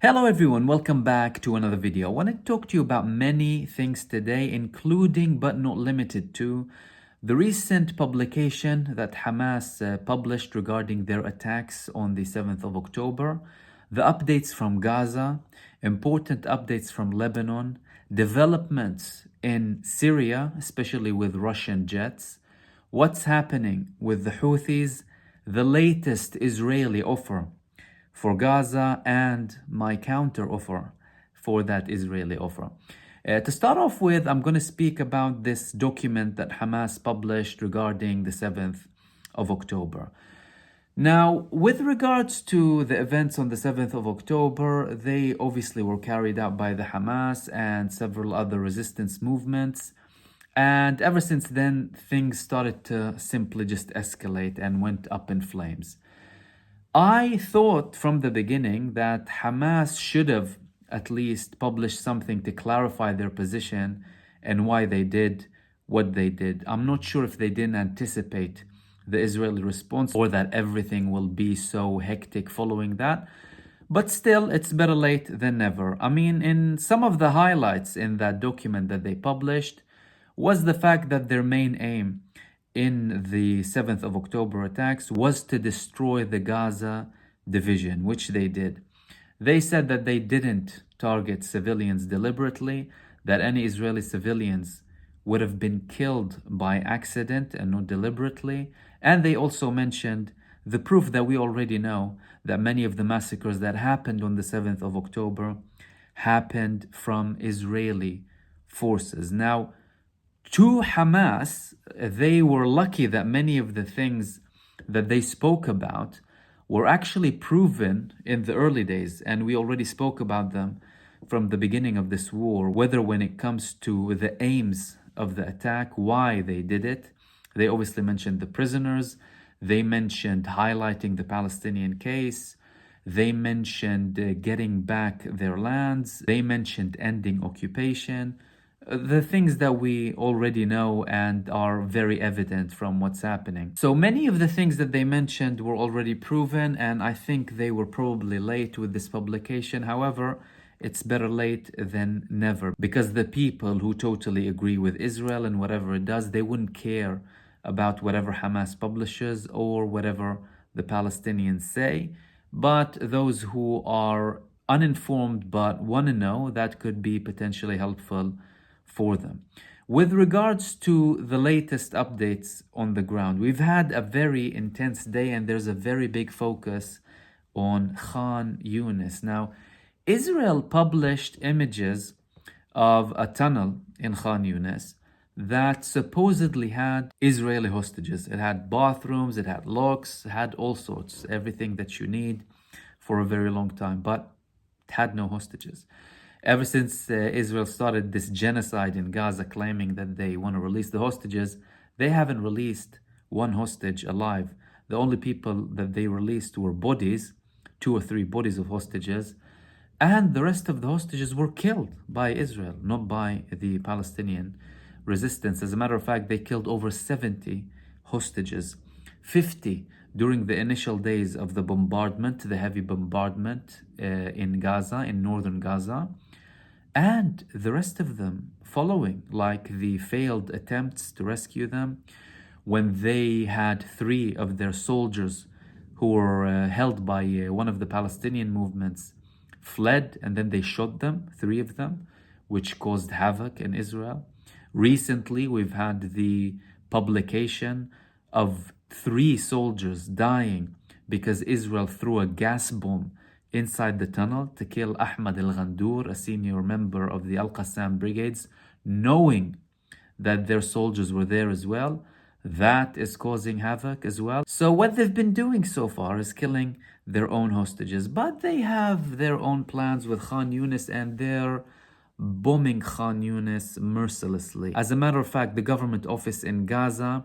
Hello everyone, welcome back to another video. I want to talk to you about many things today, including but not limited to the recent publication that Hamas published regarding their attacks on the 7th of October, the updates from Gaza, important updates from Lebanon, developments in Syria, especially with Russian jets, what's happening with the Houthis, the latest Israeli offer for Gaza, and my counter offer for that Israeli offer. To start off with, I'm going to speak about this document that Hamas published regarding the 7th of October. Now, with regards to the events on the 7th of October, they obviously were carried out by the Hamas and several other resistance movements. And ever since then, things started to simply just escalate and went up in flames. I thought from the beginning that Hamas should have at least published something to clarify their position and why they did what they did. I'm not sure if they didn't anticipate the Israeli response or that everything will be so hectic following that. But still, it's better late than never. I mean, in some of the highlights in that document that they published was the fact that their main aim in the 7th of October attacks was to destroy the Gaza division, which they did. They said that they didn't target civilians deliberately, that any Israeli civilians would have been killed by accident and not deliberately. And they also mentioned the proof that we already know, that many of the massacres that happened on the 7th of October happened from Israeli forces. Now, to Hamas, they were lucky that many of the things that they spoke about were actually proven in the early days, and we already spoke about them from the beginning of this war, whether when it comes to the aims of the attack, why they did it. They obviously mentioned the prisoners, they mentioned highlighting the Palestinian case, they mentioned getting back their lands, they mentioned ending occupation, the things that we already know and are very evident from what's happening. So many of the things that they mentioned were already proven, and I think they were probably late with this publication. However, it's better late than never, because the people who totally agree with Israel and whatever it does, they wouldn't care about whatever Hamas publishes or whatever the Palestinians say. But those who are uninformed but want to know, that could be potentially helpful for them. With regards to the latest updates on the ground, we've had a very intense day and there's a very big focus on Khan Younis. Now, Israel published images of a tunnel in Khan Younis that supposedly had Israeli hostages. It had bathrooms, it had locks, it had all sorts, everything that you need for a very long time, but it had no hostages. Ever since Israel started this genocide in Gaza, claiming that they want to release the hostages, they haven't released one hostage alive. The only people that they released were bodies, 2 or 3 bodies of hostages, and the rest of the hostages were killed by Israel, not by the Palestinian resistance. As a matter of fact, they killed over 70 hostages, 50 during the initial days of the bombardment, the heavy bombardment in Gaza, in northern Gaza, and the rest of them following, like the failed attempts to rescue them when they had 3 of their soldiers who were held by one of the Palestinian movements fled, and then they shot them, 3 of them, which caused havoc in Israel. Recently, we've had the publication of 3 soldiers dying because Israel threw a gas bomb inside the tunnel to kill Ahmad al-Ghandour, a senior member of the Al-Qassam brigades, knowing that their soldiers were there as well. That is causing havoc as well. So what they've been doing so far is killing their own hostages, but they have their own plans with Khan Younis, and they're bombing Khan Younis mercilessly. As a matter of fact, the government office in Gaza,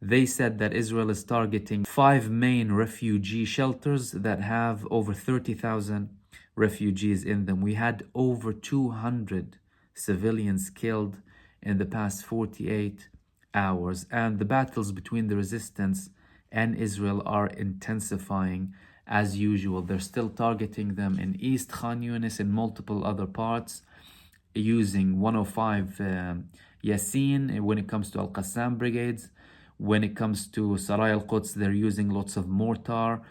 they said that Israel is targeting 5 main refugee shelters that have over 30,000 refugees in them. We had over 200 civilians killed in the past 48 hours, and the battles between the resistance and Israel are intensifying as usual. They're still targeting them in East Khan Younis and multiple other parts using 105 Yassin when it comes to Al-Qassam brigades. When it comes to Sarai al-Quds, they're using lots of mortar.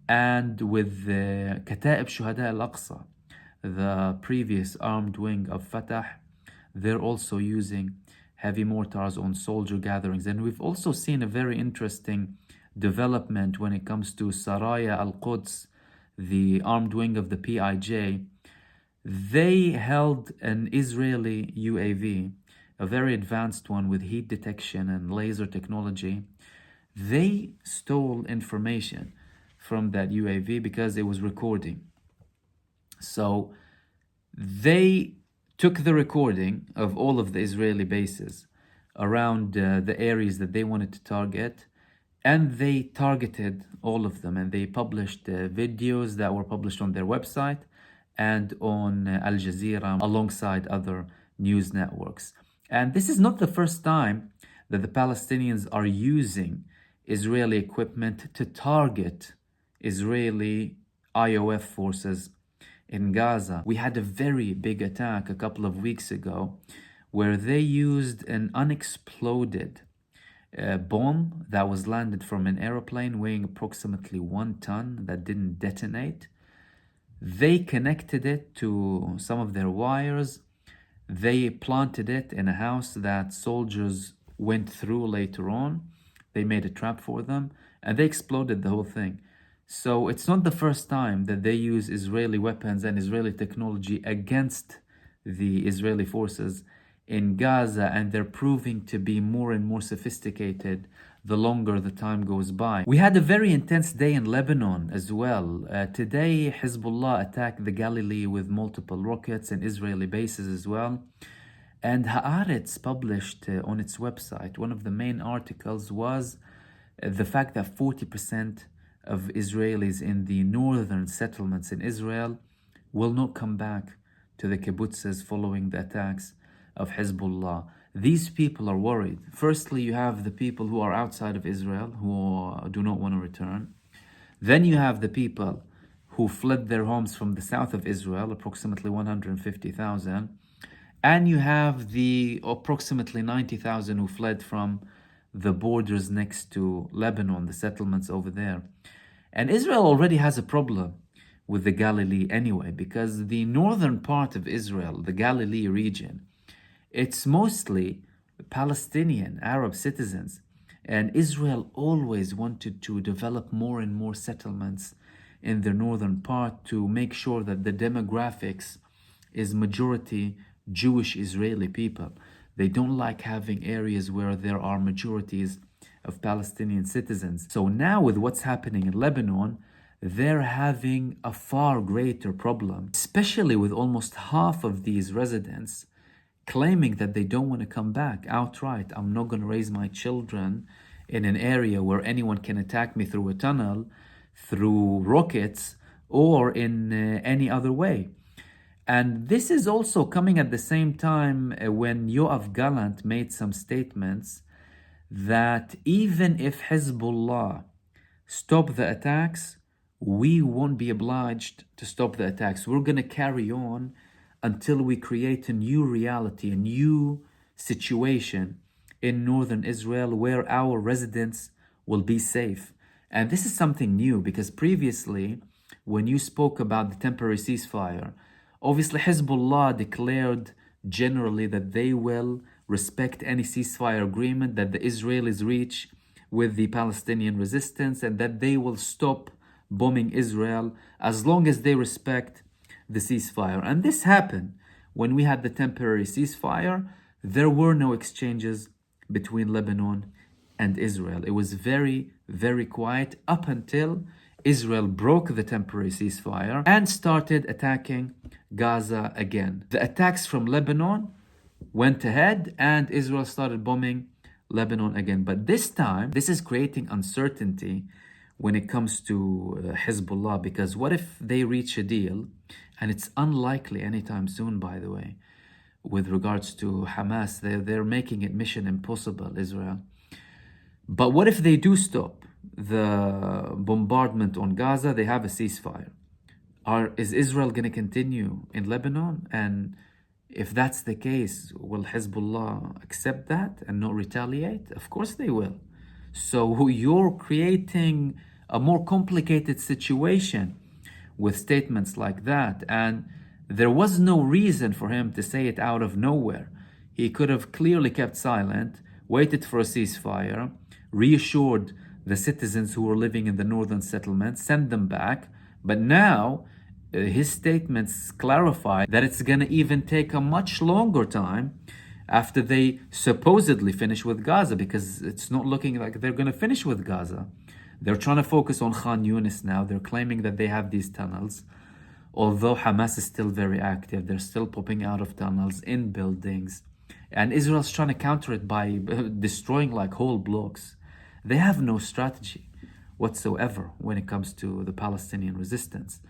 And with Kataib Shuhada al-Aqsa, the previous armed wing of Fatah, they're also using heavy mortars on soldier gatherings. And we've also seen a very interesting development when it comes to Saraya al-Quds, the armed wing of the PIJ. They held an Israeli UAV, a very advanced one with heat detection and laser technology. They stole information from that UAV because it was recording. So they took the recording of all of the Israeli bases around the areas that they wanted to target, and they targeted all of them, and they published videos that were published on their website and on Al Jazeera alongside other news networks. And this is not the first time that the Palestinians are using Israeli equipment to target Israeli IOF forces in Gaza. We had a very big attack a couple of weeks ago where they used an unexploded bomb that was landed from an aeroplane weighing approximately 1 ton that didn't detonate. They connected it to some of their wires. They planted it in a house that soldiers went through later on. They made a trap for them and they exploded the whole thing. So it's not the first time that they use Israeli weapons and Israeli technology against the Israeli forces in Gaza, and they're proving to be more and more sophisticated the longer the time goes by. We had a very intense day in Lebanon as well. Today, Hezbollah attacked the Galilee with multiple rockets and Israeli bases as well. And Haaretz published on its website, one of the main articles was the fact that 40% of Israelis in the northern settlements in Israel will not come back to the kibbutzes following the attacks of Hezbollah. These people are worried. Firstly, you have the people who are outside of Israel who do not want to return. Then you have the people who fled their homes from the south of Israel, approximately 150,000. And you have the approximately 90,000 who fled from the borders next to Lebanon, the settlements over there. And Israel already has a problem with the Galilee anyway, because the northern part of Israel, the Galilee region, it's mostly Palestinian Arab citizens. And Israel always wanted to develop more and more settlements in the northern part to make sure that the demographics is majority Jewish Israeli people. They don't like having areas where there are majorities of Palestinian citizens. So now with what's happening in Lebanon, they're having a far greater problem, especially with almost half of these residents claiming that they don't want to come back outright. I'm not going to raise my children in an area where anyone can attack me through a tunnel, through rockets, or in any other way. And this is also coming at the same time when Yoav Gallant made some statements that even if Hezbollah stop the attacks, we won't be obliged to stop the attacks. We're going to carry on until we create a new reality, a new situation in northern Israel where our residents will be safe. And this is something new, because previously, when you spoke about the temporary ceasefire, obviously Hezbollah declared generally that they will respect any ceasefire agreement that the Israelis reach with the Palestinian resistance, and that they will stop bombing Israel as long as they respect the ceasefire. And this happened when we had the temporary ceasefire. There were no exchanges between Lebanon and Israel. It was very, very quiet up until Israel broke the temporary ceasefire and started attacking Gaza again. The attacks from Lebanon went ahead and Israel started bombing Lebanon again. But this time, this is creating uncertainty when it comes to Hezbollah, because what if they reach a deal, and it's unlikely anytime soon, by the way, with regards to Hamas. They're making it mission impossible, Israel. But what if they do stop? the bombardment on Gaza, they have a ceasefire. Is Israel going to continue in Lebanon? And if that's the case, will Hezbollah accept that and not retaliate? Of course they will. So you're creating a more complicated situation with statements like that. And there was no reason for him to say it out of nowhere. He could have clearly kept silent, waited for a ceasefire, reassured the citizens who were living in the northern settlements, sent them back. But now his statements clarify that it's going to even take a much longer time after they supposedly finish with Gaza, because it's not looking like they're going to finish with Gaza. They're trying to focus on Khan Younis now. They're claiming that they have these tunnels. Although Hamas is still very active, they're still popping out of tunnels in buildings. And Israel's trying to counter it by destroying like whole blocks. They have no strategy whatsoever when it comes to the Palestinian resistance.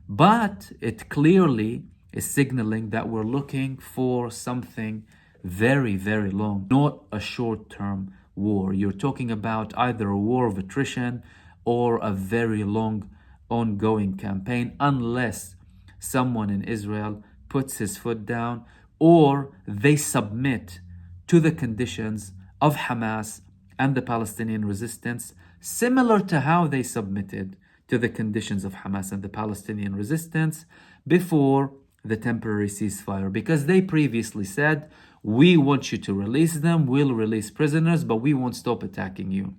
But it clearly is signaling that we're looking for something very, very long, not a short-term war. You're talking about either a war of attrition or a very long ongoing campaign, unless someone in Israel puts his foot down or they submit to the conditions of Hamas and the Palestinian resistance, similar to how they submitted to the conditions of Hamas and the Palestinian resistance before the temporary ceasefire, because they previously said, we want you to release them, we'll release prisoners, but we won't stop attacking you.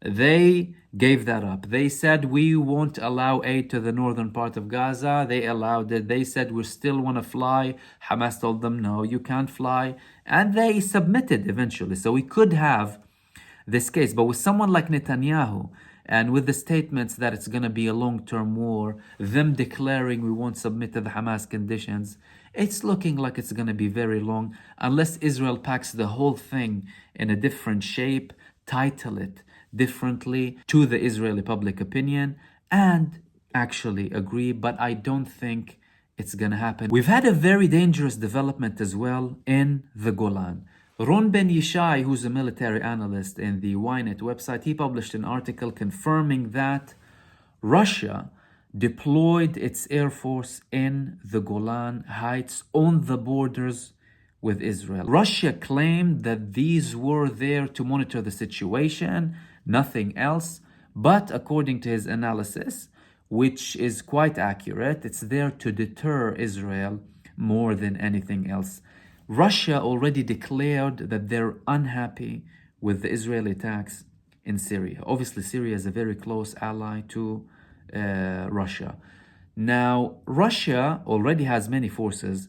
They gave that up. They said, we won't allow aid to the northern part of Gaza. They allowed it. They said, we still want to fly. Hamas told them, no, you can't fly. And they submitted eventually. So we could have this case. But with someone like Netanyahu, and with the statements that it's going to be a long-term war, them declaring we won't submit to the Hamas conditions, it's looking like it's going to be very long, unless Israel packs the whole thing in a different shape, title it differently to the Israeli public opinion, and actually agree. But I don't think it's going to happen. We've had a very dangerous development as well in the Golan. Ron Ben Yishai, who's a military analyst in the Ynet website, he published an article confirming that Russia deployed its air force in the Golan Heights on the borders with Israel. Russia claimed that these were there to monitor the situation, nothing else. But according to his analysis, which is quite accurate, it's there to deter Israel more than anything else. Russia already declared that they're unhappy with the Israeli attacks in Syria. Obviously, Syria is a very close ally to Russia. Now, Russia already has many forces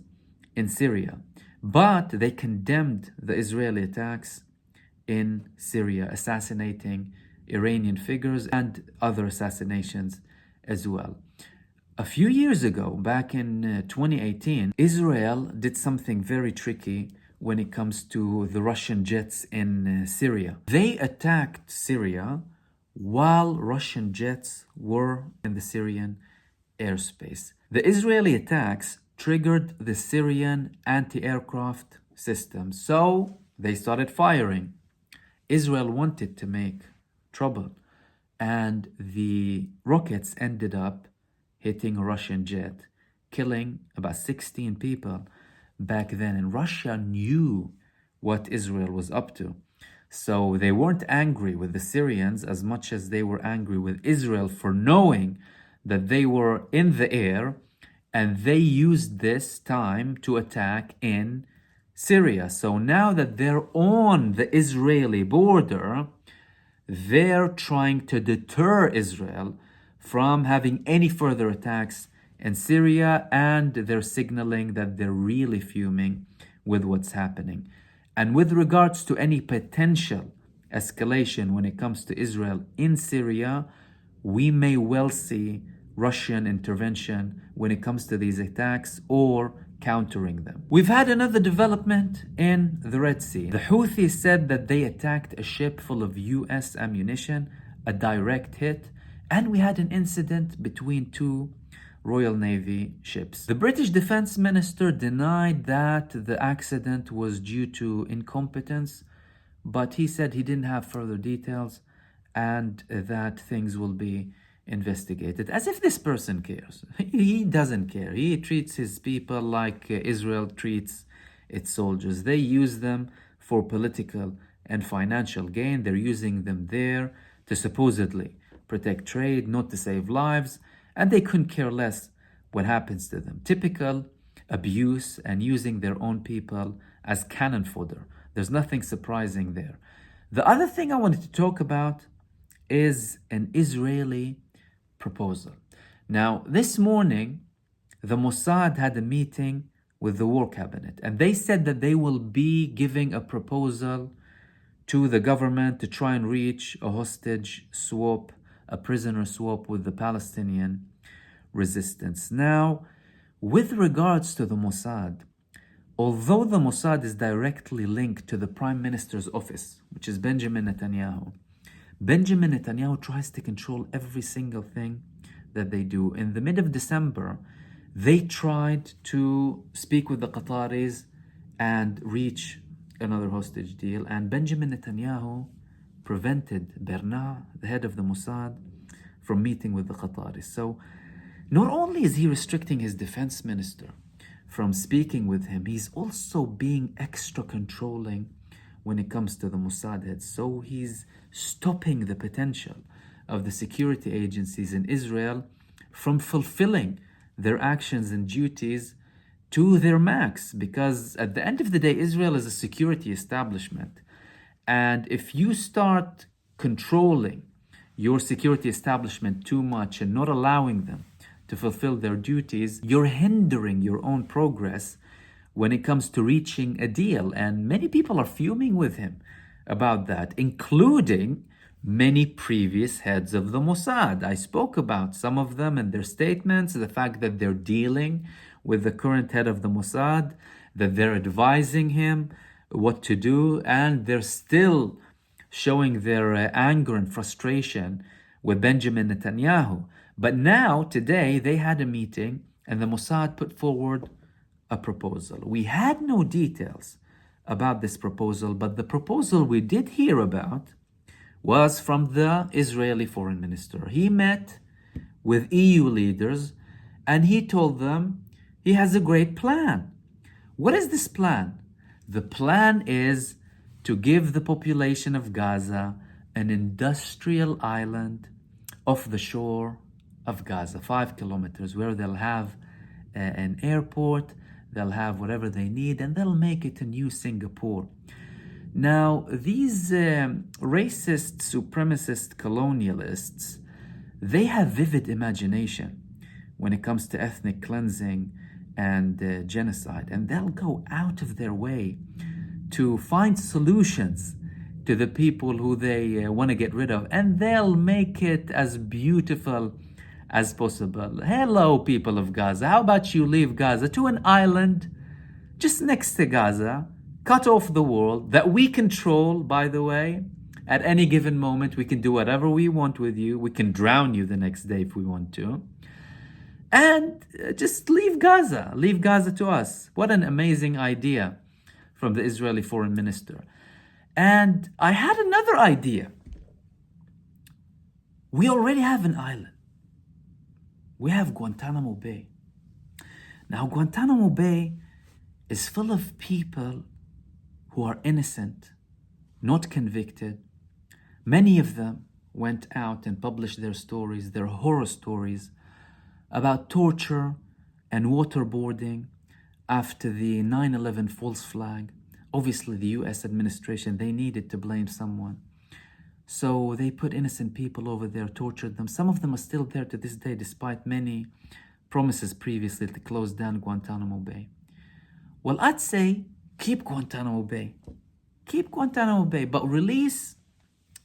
in Syria, but they condemned the Israeli attacks in Syria, assassinating Iranian figures and other assassinations as well. A few years ago, back in 2018, Israel did something very tricky when it comes to the Russian jets in Syria. They attacked Syria while Russian jets were in the Syrian airspace. The Israeli attacks triggered the Syrian anti-aircraft system, so they started firing. Israel wanted to make trouble, and the rockets ended up hitting a Russian jet, killing about 16 people back then. And Russia knew what Israel was up to. So they weren't angry with the Syrians as much as they were angry with Israel for knowing that they were in the air, and they used this time to attack in Syria. So now that they're on the Israeli border, they're trying to deter Israel from having any further attacks in Syria, and they're signaling that they're really fuming with what's happening. And with regards to any potential escalation when it comes to Israel in Syria, we may well see Russian intervention when it comes to these attacks or countering them. We've had another development in the Red Sea. The Houthis said that they attacked a ship full of US ammunition, a direct hit, and we had an incident between two Royal Navy ships. The British Defense Minister denied that the accident was due to incompetence, but he said he didn't have further details and that things will be investigated. As if this person cares. He doesn't care. He treats his people like Israel treats its soldiers. They use them for political and financial gain. They're using them there to supposedly protect trade, not to save lives, and they couldn't care less what happens to them. Typical abuse and using their own people as cannon fodder. There's nothing surprising there. The other thing I wanted to talk about is an Israeli proposal. Now, this morning, the Mossad had a meeting with the war cabinet, and they said that they will be giving a proposal to the government to try and reach a hostage swap, a prisoner swap with the Palestinian resistance. Now, with regards to the Mossad, although the Mossad is directly linked to the Prime Minister's office, which is Benjamin Netanyahu tries to control every single thing that they do. In the mid of December, they tried to speak with the Qataris and reach another hostage deal, and Benjamin Netanyahu prevented Berna, the head of the Mossad, from meeting with the Qataris. So not only is he restricting his defense minister from speaking with him, he's also being extra controlling when it comes to the Mossad heads. So he's stopping the potential of the security agencies in Israel from fulfilling their actions and duties to their max, because at the end of the day, Israel is a security establishment. And if you start controlling your security establishment too much and not allowing them to fulfill their duties, you're hindering your own progress when it comes to reaching a deal. And many people are fuming with him about that, including many previous heads of the Mossad. I spoke about some of them and their statements, the fact that they're dealing with the current head of the Mossad, that they're advising him what to do, and they're still showing their anger and frustration with Benjamin Netanyahu. But now, today, they had a meeting and the Mossad put forward a proposal. We had no details about this proposal, but the proposal we did hear about was from the Israeli foreign minister. He met with EU leaders and he told them he has a great plan. What is this plan? The plan is to give the population of Gaza an industrial island off the shore of Gaza, 5 kilometers, where they'll have an airport, they'll have whatever they need, and they'll make it a new Singapore. Now, these racist, supremacist colonialists, they have vivid imagination when it comes to ethnic cleansing and genocide, and they'll go out of their way to find solutions to the people who they want to get rid of, and they'll make it as beautiful as possible. Hello, people of Gaza. How about you leave Gaza to an island just next to Gaza, cut off the world, that we control, by the way. At any given moment, we can do whatever we want with you. We can drown you the next day if we want to. And just leave Gaza. Leave Gaza to us. What an amazing idea from the Israeli foreign minister. And I had another idea. We already have an island. We have Guantanamo Bay. Now, Guantanamo Bay is full of people who are innocent, not convicted. Many of them went out and published their stories, their horror stories about torture and waterboarding after the 9/11 false flag. Obviously, the US administration, they needed to blame someone. So they put innocent people over there, tortured them. Some of them are still there to this day, despite many promises previously to close down Guantanamo Bay. Well, I'd say keep Guantanamo Bay. Keep Guantanamo Bay, but release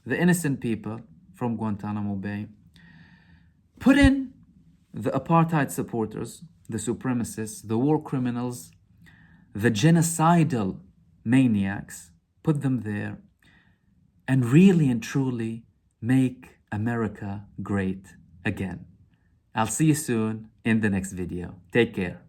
the innocent people from Guantanamo Bay. Put in the apartheid supporters, the supremacists, the war criminals, the genocidal maniacs. Put them there. And really and truly make America great again. I'll see you soon in the next video. Take care.